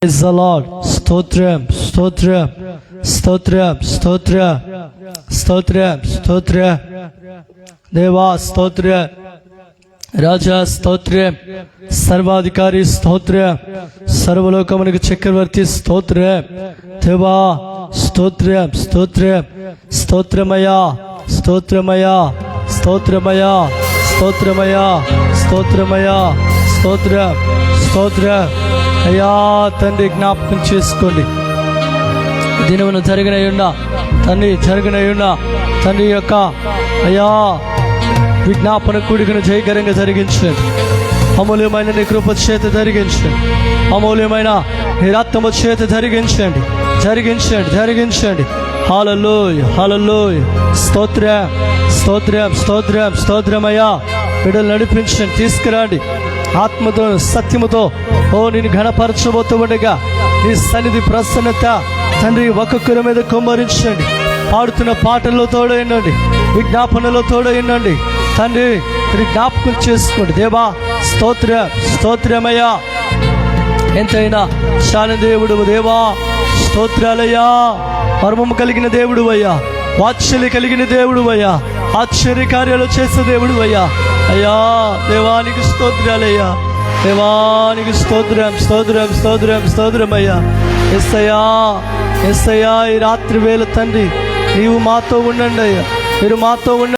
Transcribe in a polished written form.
Praise the Lord. స్తోత్రం స్తోత్రం స్తోత్రం స్తోత్రం స్తోత్రం స్తోత్రం దేవా స్తోత్రం రాజా స్తోత్రం సర్వాధికారి స్తోత్రం సర్వలోకమునకు చక్రవర్తి స్తోత్రం దేవా స్తోత్రం స్తోత్రం స్తోత్రమయా స్తోత్రమయా స్తోత్రమయా స్తోత్రమయా స్తోత్రమయా స్తోత్రం స్తోత్రం అయ్యా తండ్రి జ్ఞాపకం చేసుకోండి. దినమును జరిగినయున్నా తండ్రి జరిగినయున్నా తండ్రి యొక్క అయ్యా విజ్ఞాపన కూడికను జయకరంగా జరిగించండి. అమూల్యమైన నీ కృప చేత జరిగించండి. అమూల్యమైన నీ రక్తము చేత జరిగించండి జరిగించండి జరిగించండి. హల్లెలూయా హల్లెలూయా స్తోత్రం స్తోత్రం స్తోత్రం స్తోత్రమయ్యా. బిడ్డలు నడిపించండి, తీసుకురండి ఆత్మతో సత్యముతో. ఓ నేను ఘనపరచబోతూ ఉండగా నీ సన్నిధి ప్రసన్నత తండ్రి ఒక్కొక్కరి మీద కుమ్మరించండి. పాడుతున్న పాటల్లో తోడైండండి, విజ్ఞాపనలో తోడైండండి తండ్రి. మీరు జ్ఞాపకం చేసుకోండి దేవా. స్తోత్రం స్తోత్రమయ్యా. ఎంతైనా శాన దేవుడు దేవా, స్తోత్రాలయ్యా. మర్మము కలిగిన దేవుడు అయ్యా, వాత్సల్య కలిగిన దేవుడు అయ్యా, ఆశ్చర్య కార్యాలు చేసే దేవుడు అయ్యా. అయ్యా దేవానికి స్తోత్రాలయ్యా, దేవానికి స్తోత్రం స్తోత్రం స్తోత్రం స్తోత్రం అయ్యా. ఎస్సయ్యా ఎస్సయ్యా, ఈ రాత్రి వేళ తండ్రి నీవు మాతో ఉండండి అయ్యా, మీరు మాతో ఉండండి.